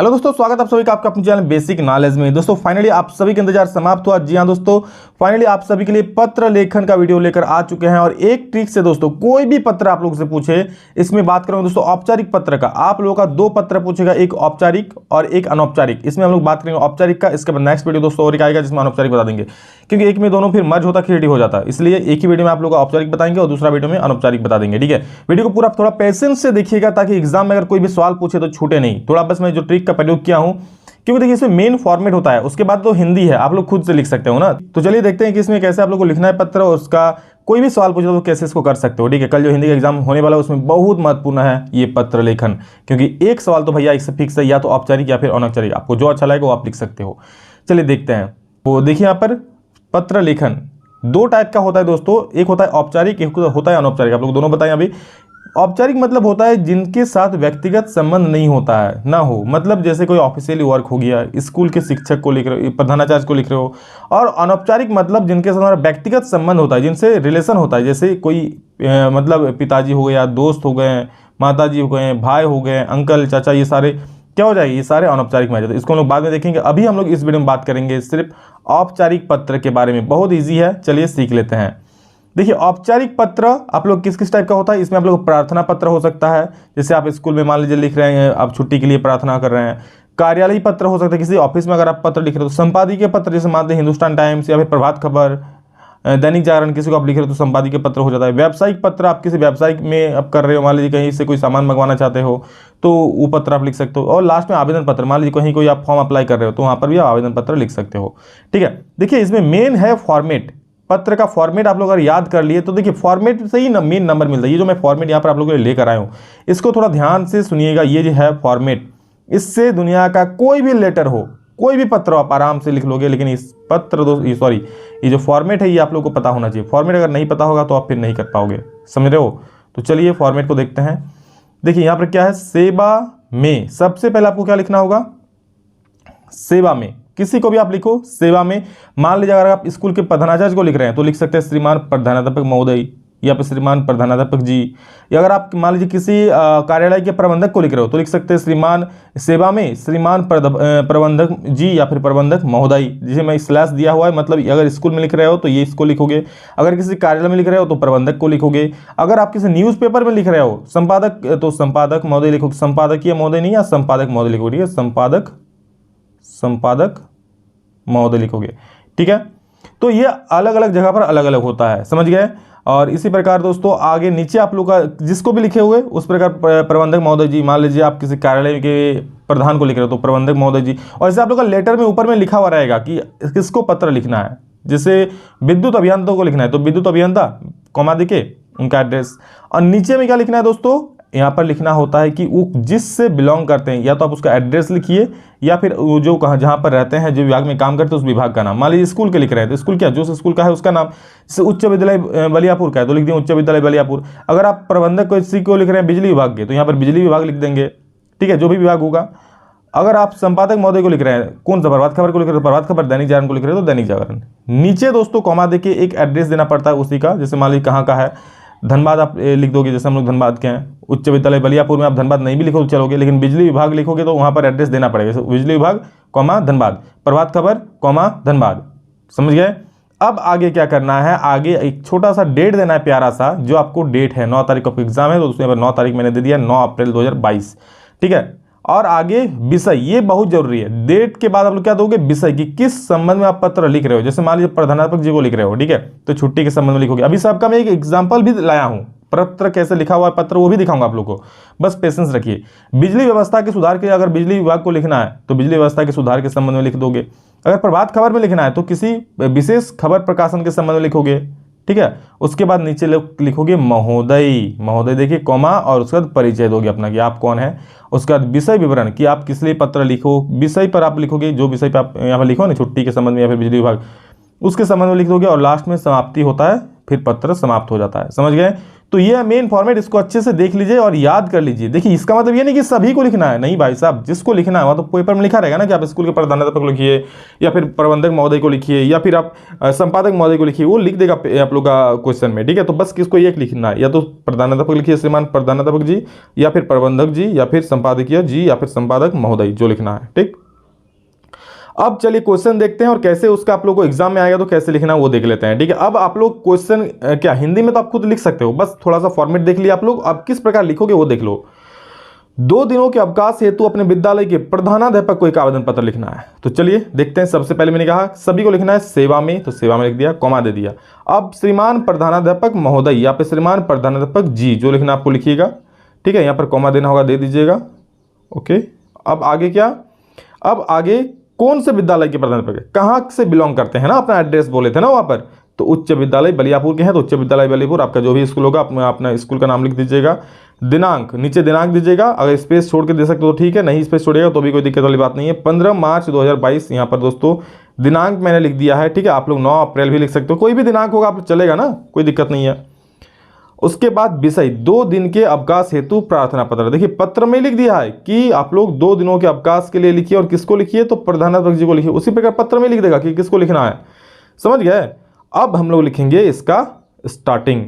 Hello दोस्तों, स्वागत आप सभी का आपका अपने चैनल बेसिक नॉलेज में। दोस्तों फाइनली आप सभी का इंतजार समाप्त हुआ। जी हां दोस्तों, फाइनली आप सभी के लिए पत्र लेखन का वीडियो लेकर आ चुके हैं। और एक ट्रिक से दोस्तों, कोई भी पत्र आप लोगों से पूछे, इसमें बात करेंगे दोस्तों औपचारिक पत्र का। आप लोगों का दो पत्र पूछेगा, एक औपचारिक और एक अनौपचारिक। इसमें हम लोग बात करेंगे औपचारिक का। इसके बाद नेक्स्ट वीडियो दोस्तों और एक आएगा जिसमें अनौपचारिक बता देंगे, क्योंकि एक में दोनों फिर मर्ज होता क्रिएटिव हो जाता है। इसलिए एक ही वीडियो में आप लोग औपचारिक बताएंगे और दूसरा वीडियो में अनौपचारिक बता देंगे। ठीक है, वीडियो को पूरा थोड़ा पेशेंस से देखिएगा ताकि एग्जाम में अगर कोई भी सवाल पूछे तो छूटे नहीं। थोड़ा बस मैं जो ट्रिक का प्रयोग किया हूं, क्योंकि देखिए इसमें मेन फॉर्मेट होता है, उसके बाद तो हिंदी है, आप लोग खुद से लिख सकते हो ना। तो चलिए देखते हैं कि इसमें कैसे आप लोग को लिखना है पत्र, और उसका कोई भी सवाल पूछे तो कैसे इसको कर सकते हो। ठीक है, कल जो हिंदी का एग्जाम होने वाला है उसमें बहुत महत्वपूर्ण है ये पत्र लेखन, क्योंकि एक सवाल तो भैया इससे फिक्स है, या तो औपचारिक या फिर अनौपचारिक। आपको जो अच्छा लगेगा वो आप लिख सकते हो। चलिए देखते हैं। तो देखिए यहाँ पर पत्र लेखन दो टाइप का होता है दोस्तों, एक होता है औपचारिक, एक होता है अनौपचारिक। आप लोग दोनों बताएं। अभी औपचारिक मतलब होता है जिनके साथ व्यक्तिगत संबंध नहीं होता है, ना हो, मतलब जैसे कोई ऑफिशियली वर्क हो गया, स्कूल के शिक्षक को लिख रहे हो, प्रधानाचार्य को लिख रहे हो। और अनौपचारिक मतलब जिनके साथ हमारा व्यक्तिगत संबंध होता है, जिनसे रिलेशन होता है, जैसे कोई मतलब पिताजी हो गया, दोस्त हो गए, माताजी हो गए, भाई हो गए, अंकल चाचा, ये सारे क्या हो जाएगी, ये सारे अनौपचारिक में आ जाते हैं। इसको हम लोग बाद में देखेंगे। अभी हम लोग इस वीडियो में बात करेंगे सिर्फ औपचारिक पत्र के बारे में। बहुत ईजी है, चलिए सीख लेते हैं। देखिए औपचारिक पत्र आप लोग किस किस टाइप का होता है। इसमें आप लोग प्रार्थना पत्र हो सकता है, जैसे आप स्कूल में मान लीजिए लिख रहे हैं, आप छुट्टी के लिए प्रार्थना कर रहे हैं। कार्यालयी पत्र हो सकता है, किसी ऑफिस में अगर आप पत्र लिख रहे हो तो संपादकीय पत्र, जैसे मान लीजिए हिंदुस्तान टाइम्स या फिर प्रभात खबर, दैनिक जागरण, किसी को आप लिख रहे हो तो संपादकीय पत्र हो जाता है। व्यावसायिक पत्र, आप किसी व्यवसाय में आप कर रहे हो, मान लीजिए कहीं से कोई सामान मंगवाना चाहते हो तो वो पत्र आप लिख सकते हो। और लास्ट में आवेदन पत्र, मान लीजिए कहीं कोई आप फॉर्म अप्लाई कर रहे हो तो वहाँ पर भी आप आवेदन पत्र लिख सकते हो। ठीक है, देखिए इसमें मेन है फॉर्मेट। पत्र का फॉर्मेट आप लोग अगर याद कर लिए तो देखिए फॉर्मेट से ही मेन नंबर मिलता है। ये जो मैं फॉर्मेट यहाँ पर आप लोगों के लिए लेकर आया हूँ, इसको थोड़ा ध्यान से सुनिएगा। ये जो है फॉर्मेट, इससे दुनिया का कोई भी लेटर हो, कोई भी पत्र आप आराम से लिख लोगे। लेकिन इस पत्र ये जो फॉर्मेट है ये आप लोग को पता होना चाहिए। फॉर्मेट अगर नहीं पता होगा तो आप फिर नहीं कर पाओगे, समझ रहे हो। तो चलिए फॉर्मेट को देखते हैं। देखिए यहाँ पर क्या है, सेवा में सबसे पहले आपको क्या लिखना होगा, सेवा में। किसी को भी आप लिखो सेवा में। मान लीजिए अगर आप स्कूल के प्रधानाचार्य को लिख रहे हैं तो लिख सकते हैं श्रीमान प्रधानाध्यापक महोदय, या फिर श्रीमान प्रधानाध्यापक जी। या अगर आप मान लीजिए किसी कार्यालय के प्रबंधक को लिख रहे हो तो लिख सकते हैं श्रीमान, सेवा में श्रीमान प्रबंधक जी या फिर प्रबंधक महोदय। जिसे मैं स्लैश दिया हुआ है, मतलब अगर स्कूल में लिख रहे हो तो ये इसको लिखोगे, अगर किसी कार्यालय में लिख रहे हो तो प्रबंधक को लिखोगे। अगर आप किसी न्यूज़पेपर में लिख रहे हो संपादक, तो संपादक महोदय लिखोगे। संपादकीय महोदय नहीं, या संपादक महोदय लिखोगे। ठीक है, संपादक महोदय लिखोगे। ठीक है, तो ये अलग अलग जगह पर अलग अलग होता है, समझ गए। और इसी प्रकार दोस्तों आगे नीचे आप लोग का जिसको भी लिखे हुए उस प्रकार प्रबंधक महोदय जी। मान लीजिए आप किसी कार्यालय के प्रधान को लिख रहे हो तो प्रबंधक महोदय जी। और ऐसे आप लोग का लेटर में ऊपर में लिखा हुआ रहेगा कि किसको पत्र लिखना है। जैसे विद्युत अभियंता को लिखना है तो विद्युत अभियंता कॉमा देके उनका एड्रेस। और नीचे में क्या लिखना है दोस्तों, यहाँ पर लिखना होता है कि वो जिससे बिलोंग करते हैं, या तो आप उसका एड्रेस लिखिए या फिर वो जो कहाँ जहाँ पर रहते हैं, जो विभाग में काम करते हैं उस विभाग का नाम। मान लीजिए स्कूल के लिख रहे हैं तो स्कूल क्या, जो स्कूल का है उसका नाम। जैसे उच्च विद्यालय बलियापुर का है तो लिख दें उच्च विद्यालय बलियापुर। अगर आप प्रबंधक को लिख रहे हैं बिजली विभाग के तो यहाँ पर बिजली विभाग लिख देंगे। ठीक है, जो भी विभाग होगा। अगर आप संपादक महोदय को लिख रहे हैं, कौन सा, प्रभात खबर को लिख रहे हैं तो प्रभात खबर, दैनिक जागरण को लिख रहे हैं तो दैनिक जागरण। नीचे दोस्तों कॉमा देके एक एड्रेस देना पड़ता है उसी का। जैसे मान लीजिए कहाँ का है, धनबाद आप लिख दोगे, जैसे हम लोग धनबाद के हैं। उच्च विद्यालय बलियापुर में आप धनबाद नहीं भी लिखो तो चलोगे, लेकिन बिजली विभाग लिखोगे तो वहाँ पर एड्रेस देना पड़ेगा। बिजली विभाग कॉमा धनबाद, प्रभात खबर कॉमा धनबाद, समझ गए। अब आगे क्या करना है, आगे एक छोटा सा डेट देना है, प्यारा सा, जो आपको डेट है 9 तारीख का एग्जाम है तो उसमें 9 तारीख मैंने दे दिया, 9 अप्रैल 2022। ठीक है, और आगे विषय, ये बहुत जरूरी है। डेट के बाद आप लोग क्या दोगे, विषय की किस संबंध में आप पत्र लिख रहे हो। जैसे मान लीजिए प्रधानाध्यापक जी को लिख रहे हो, ठीक है, तो छुट्टी के संबंध में लिखोगे। अभी सबका मैं एक एग्जांपल भी लाया हूं, पत्र कैसे लिखा हुआ है पत्र वो भी दिखाऊंगा आप लोगों को, बस पेशेंस रखिए। बिजली व्यवस्था के सुधार के, अगर बिजली विभाग को लिखना है तो बिजली व्यवस्था के सुधार के संबंध में लिख दोगे। अगर प्रभात खबर में लिखना है तो किसी विशेष खबर प्रकाशन के संबंध में लिखोगे। ठीक है, उसके बाद नीचे लिखोगे महोदय, महोदय देखिए कॉमा, और उसके बाद परिचय दोगे अपना कि आप कौन है। उसके बाद विषय विवरण कि आप किस लिए पत्र लिखो, विषय पर आप लिखोगे, जो विषय पर आप यहाँ पर लिखो ना, छुट्टी के संबंध में या फिर बिजली विभाग, उसके संबंध में लिख दोगे। और लास्ट में समाप्ति होता है, फिर पत्र समाप्त हो जाता है, समझ गए। तो ये है मेन फॉर्मेट, इसको अच्छे से देख लीजिए और याद कर लीजिए। देखिए इसका मतलब ये नहीं कि सभी को लिखना है, नहीं भाई साहब, जिसको लिखना है वहाँ तो पेपर में लिखा रहेगा ना कि आप स्कूल के प्रधानाध्यापक को लिखिए, या फिर प्रबंधक महोदय को लिखिए, या फिर आप संपादक महोदय को लिखिए, वो लिख देगा आप लोग का क्वेश्चन में, ठीक है। तो बस किसको एक लिखना है, या तो प्रधानाध्यापक लिखिए श्रीमान प्रधानाध्यापक जी, या फिर प्रबंधक जी, या फिर संपादकीय जी, या फिर संपादक महोदय, जो लिखना है, ठीक। अब चलिए क्वेश्चन देखते हैं और कैसे उसका आप लोग को एग्जाम में आएगा तो कैसे लिखना है वो देख लेते हैं, ठीक है। अब आप लोग क्वेश्चन क्या हिंदी में तो आप खुद लिख सकते हो, बस थोड़ा सा फॉर्मेट देख लिया आप लोग, अब किस प्रकार लिखोगे वो देख लो। 2 दिनों के अवकाश हेतु अपने विद्यालय के प्रधानाध्यापक को एक आवेदन पत्र लिखना है। तो चलिए देखते हैं। सबसे पहले मैंने कहा सभी को लिखना है सेवा में, तो सेवा में लिख दिया, कॉमा दे दिया। अब श्रीमान प्रधानाध्यापक महोदय या फिर श्रीमान प्रधानाध्यापक जी, जो लिखना आपको लिखिएगा, ठीक है। यहाँ पर कॉमा देना होगा, दे दीजिएगा, ओके। अब आगे क्या, अब आगे कौन से विद्यालय के प्रधानाध्यापक, कहाँ से बिलोंग करते हैं ना, अपना एड्रेस बोले थे ना वहाँ पर, तो उच्च विद्यालय बलियापुर के हैं, तो उच्च विद्यालय बलियापुर, आपका जो भी स्कूल होगा अपना स्कूल का नाम लिख दीजिएगा। दिनांक, नीचे दिनांक दीजिएगा, अगर स्पेस छोड़ के दे सकते हो तो ठीक है, नहीं स्पेस छोड़ेगा तो भी कोई दिक्कत वाली बात नहीं है। 15 मार्च 2022 यहाँ पर दोस्तों दिनांक मैंने लिख दिया है, ठीक है। आप लोग 9 अप्रैल भी लिख सकते हो, कोई भी दिनांक होगा आप चलेगा ना, कोई दिक्कत नहीं है। उसके बाद विषय 2 दिन के अवकाश हेतु प्रार्थना पत्र, देखिए पत्र में लिख दिया है कि आप लोग 2 दिनों के अवकाश के लिए लिखिए, और किसको लिखिए तो प्रधानाध्यापक जी को लिखिए, उसी प्रकार पत्र में लिख देगा कि किसको लिखना है, समझ गए। अब हम लोग लिखेंगे इसका स्टार्टिंग,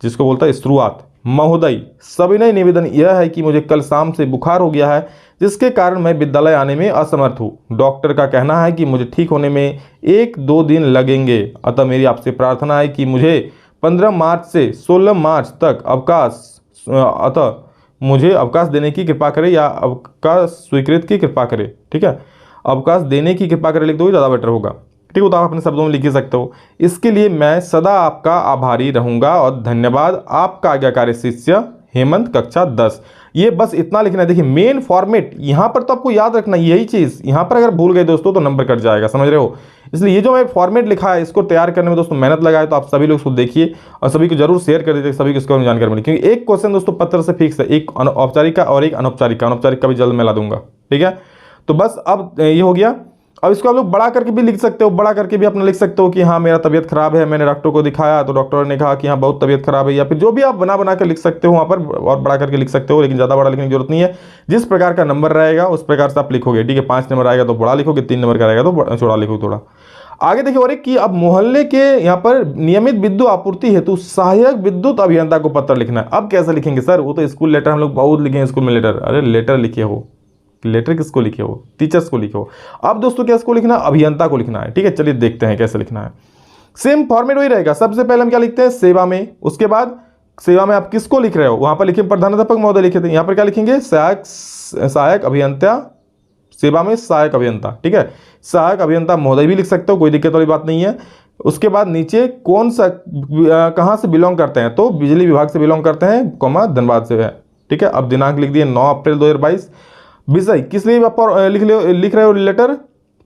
जिसको बोलता है शुरुआत। महोदय सविनय निवेदन यह है कि मुझे कल शाम से बुखार हो गया है, जिसके कारण मैं विद्यालय आने में असमर्थ हूँ। डॉक्टर का कहना है कि मुझे ठीक होने में 1-2 दिन लगेंगे, अतः मेरी आपसे प्रार्थना है कि मुझे 15 मार्च से 16 मार्च तक मुझे अवकाश देने की कृपा करें, या अवकाश स्वीकृत की कृपा करें, ठीक है। अवकाश देने की कृपा करें लिख दो, ज़्यादा बेटर होगा, ठीक है। तो आप अपने शब्दों में लिख ही सकते हो। इसके लिए मैं सदा आपका आभारी रहूंगा और धन्यवाद। आपका आज्ञाकारी शिष्य हेमंत, कक्षा 10। ये बस इतना लिखना है। देखिए मेन फॉर्मेट यहाँ पर तो आपको याद रखना है, यही चीज़ यहाँ पर अगर भूल गए दोस्तों तो नंबर कट जाएगा, समझ रहे हो। इसलिए ये जो मैं फॉर्मेट लिखा है इसको तैयार करने में दोस्तों मेहनत लगाए, तो आप सभी लोग इसको देखिए और सभी को जरूर शेयर कर दीजिए, सभी को इसके बारे में जानकारी मिले। क्योंकि एक क्वेश्चन दोस्तों पत्र से फिक्स है, एक औपचारिक का और एक अनौपचारिक का भी जल्द मैं ला दूंगा, ठीक है। तो बस अब ये हो गया। अब इसको आप लोग बड़ा करके भी लिख सकते हो, बड़ा करके भी अपना लिख सकते हो कि हाँ मेरा तबीयत खराब है, मैंने डॉक्टर को दिखाया तो डॉक्टर ने कहा कि हाँ बहुत तबीयत खराब है, या फिर जो भी आप बना के लिख सकते हो वहाँ पर, और बड़ा करके लिख सकते हो, लेकिन ज़्यादा बड़ा लिखने की जरूरत नहीं है। जिस प्रकार का नंबर रहेगा उस प्रकार से आप लिखोगे, ठीक है। 5 नंबर आएगा तो बड़ा लिखोगे, 3 नंबर का रहेगा तो छोटा लिखोगे थोड़ा। आगे देखिए और एक कि अब मोहल्ले के यहाँ पर नियमित विद्युत आपूर्ति हेतु सहायक विद्युत अभियंता को पत्र लिखना है। अब कैसे लिखेंगे सर, वो तो स्कूल लेटर हम लोग बहुत लिखे हैं स्कूल में लेटर, अरे लेटर लिखे हो, लेटर किसको लिखे हो, टीचर्स को लिखे हो। अब दोस्तों क्या इसको लिखना, अभियंता को लिखना है, ठीक है। चलिए देखते हैं कैसे लिखना है। सेम फॉर्मेट वही रहेगा। सबसे पहले हम क्या लिखते हैं सेवा में, उसके बाद सेवा में आप किसको लिख रहे हो वहां पर लिखिए प्रधानाध्यापक महोदय लिखे थे, यहाँ पर क्या लिखेंगे सहायक अभियंता, सेवा में सहायक अभियंता, ठीक है। सहायक अभियंता महोदय भी लिख सकते हो, कोई दिक्कत वाली बात नहीं है। उसके बाद नीचे कौन सा कहाँ से बिलोंग करते हैं, तो बिजली विभाग से बिलोंग करते हैं, कॉमा धनबाद से है, ठीक है। अब दिनांक लिख दिए 9 अप्रैल 2022। विषय किस लिए लिख रहे हो लेटर,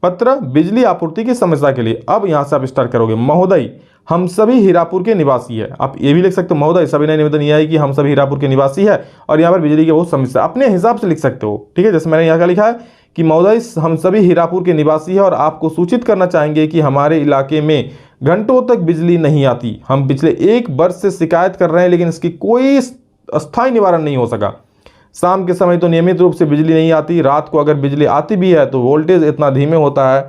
पत्र बिजली आपूर्ति की समस्या के लिए। अब यहां से आप स्टार्ट करोगे, महोदय हम सभी हीरापुर के निवासी है। आप ये भी लिख सकते हो, महोदय सविनय निवेदन यह है कि हम सभी हीरापुर के निवासी है और यहाँ पर बिजली की बहुत समस्या, अपने हिसाब से लिख सकते हो, ठीक है। जैसे मैंने यहाँ का लिखा है कि महोदय हम सभी हीरापुर के निवासी है और आपको सूचित करना चाहेंगे कि हमारे इलाके में घंटों तक बिजली नहीं आती। हम पिछले 1 वर्ष से शिकायत कर रहे हैं, लेकिन इसकी कोई अस्थायी निवारण नहीं हो सका। शाम के समय तो नियमित रूप से बिजली नहीं आती, रात को अगर बिजली आती भी है तो वोल्टेज इतना धीमे होता है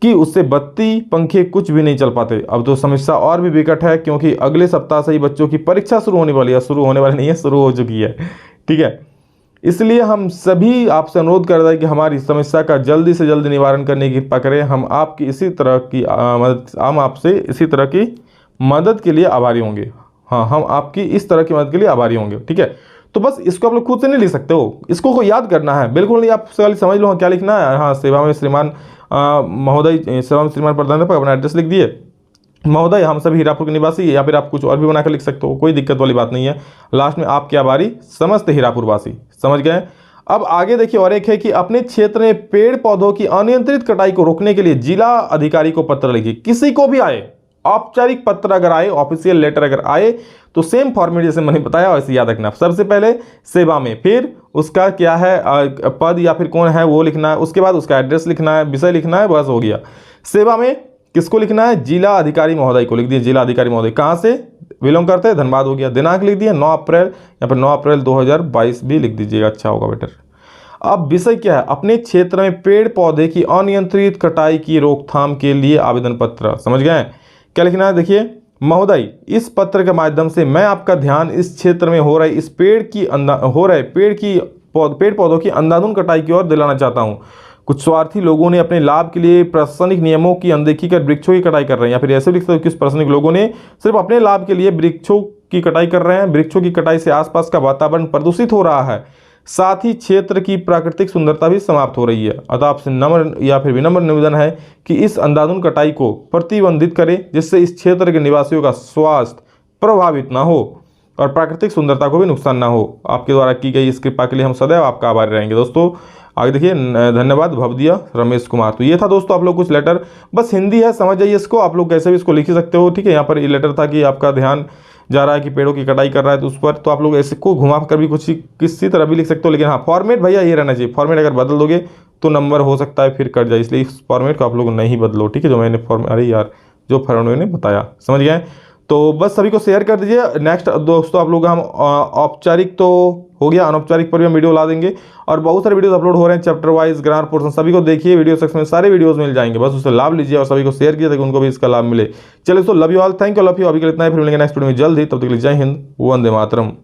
कि उससे बत्ती पंखे कुछ भी नहीं चल पाते। अब तो समस्या और भी विकट है, क्योंकि अगले सप्ताह से ही बच्चों की परीक्षा शुरू होने वाली है, शुरू होने वाली नहीं है, शुरू हो चुकी है, ठीक है। इसलिए हम सभी आपसे अनुरोध कर रहे हैं कि हमारी समस्या का जल्दी से जल्दी निवारण करने की कृपा करें। हम आपकी इसी तरह की हम आपसे इसी तरह की मदद के लिए आभारी होंगे। हाँ, हम आपकी इस तरह की मदद के लिए आभारी होंगे, ठीक है। तो बस इसको आप लोग खुद से नहीं लिख सकते हो, इसको को याद करना है, बिल्कुल नहीं। आप समझ लो क्या लिखना है। हाँ, सेवा में श्रीमान महोदय, सेवा में श्रीमान प्रधानाध्यापक, अपना एड्रेस लिख दिए, महोदय हम सभी हीरापुर के निवासी, या फिर आप कुछ और भी बनाकर लिख सकते हो, कोई दिक्कत वाली बात नहीं है। लास्ट में आपके आभारी समस्त हीरापुर वासी, समझ गए। अब आगे देखिए और एक है कि अपने क्षेत्र में पेड़ पौधों की अनियंत्रित कटाई को रोकने के लिए जिला अधिकारी को पत्र लिखिए। किसी को भी आए, औपचारिक पत्र अगर आए, ऑफिशियल लेटर अगर आए, तो सेम फॉर्मेट जैसे मैंने बताया वैसे याद रखना। सबसे पहले सेवा में, फिर उसका क्या है पद या फिर कौन है वो लिखना है, उसके बाद उसका एड्रेस लिखना है, विषय लिखना है, बस हो गया। सेवा में किसको लिखना है, जिला अधिकारी महोदय को लिख दिए, जिला अधिकारी महोदय। कहाँ से, बिलोंग करते हैं, धनबाद हो गया। दिनांक लिख दिया 9 अप्रैल, या फिर 9 अप्रैल 2022 भी लिख दीजिएगा, अच्छा होगा बेटर। अब विषय क्या है, अपने क्षेत्र में पेड़ पौधे की अनियंत्रित कटाई की रोकथाम के लिए आवेदन पत्र। समझ गए क्या लिखना है, देखिए महोदय, इस पत्र के माध्यम से मैं आपका ध्यान इस क्षेत्र में हो रही इस पेड़ पौधों की अंधाधुंध कटाई की ओर दिलाना चाहता हूं। कुछ स्वार्थी लोगों ने अपने लाभ के लिए प्रशासनिक नियमों की अनदेखी कर वृक्षों की कटाई कर रहे हैं, या फिर ऐसे लिख सकते हो कि कुछ प्रशासनिक लोगों ने सिर्फ अपने लाभ के लिए वृक्षों की कटाई कर रहे हैं। वृक्षों की कटाई से आसपास का वातावरण प्रदूषित हो रहा है, साथ ही क्षेत्र की प्राकृतिक सुंदरता भी समाप्त हो रही है। अतः आपसे नम्र या फिर विनम्र निवेदन है कि इस अंधाधुंध कटाई को प्रतिबंधित करें, जिससे इस क्षेत्र के निवासियों का स्वास्थ्य प्रभावित ना हो और प्राकृतिक सुंदरता को भी नुकसान ना हो। आपके द्वारा की गई इस कृपा के लिए हम सदैव आपका आभारी रहेंगे। दोस्तों आगे देखिए, धन्यवाद भवदिया रमेश कुमार। तो ये था दोस्तों आप लोग कुछ लेटर, बस हिंदी है, समझ जाइए इसको, आप लोग कैसे भी इसको लिख ही सकते हो, ठीक है। यहाँ पर ये लेटर था कि आपका ध्यान जा रहा है कि पेड़ों की कटाई कर रहा है, तो उस पर तो आप लोग ऐसे को घुमा कर भी कुछ किसी तरह भी लिख सकते हो, लेकिन हाँ फॉर्मेट भैया ये रहना चाहिए। फॉर्मेट अगर बदल दोगे तो नंबर हो सकता है फिर कट जाए, इसलिए इस फॉर्मेट को आप लोग नहीं बदलो, ठीक है। जो मैंने अरे यार जो फॉर्मेट ने बताया, समझ गए। तो बस सभी को शेयर कर दीजिए। नेक्स्ट दोस्तों आप लोग हम औपचारिक तो हो गया, अनौपचारिक पर भी हम वीडियो ला देंगे, और बहुत सारे वीडियोस अपलोड हो रहे हैं चैप्टर वाइज, ग्रामर पोर्शन, सभी को देखिए, वीडियो सेक्शन में सारे वीडियोस मिल जाएंगे, बस उससे लाभ लीजिए और सभी को शेयर कीजिए ताकि उनको भी इसका लाभ मिले। चलिए दोस्तों, love you all, thank you, love you. अभी के लिए इतना ही, फिर मिलेंगे नेक्स्ट वीडियो में जल्द ही, तब तक के लिए जय हिंद, वंदे मातरम।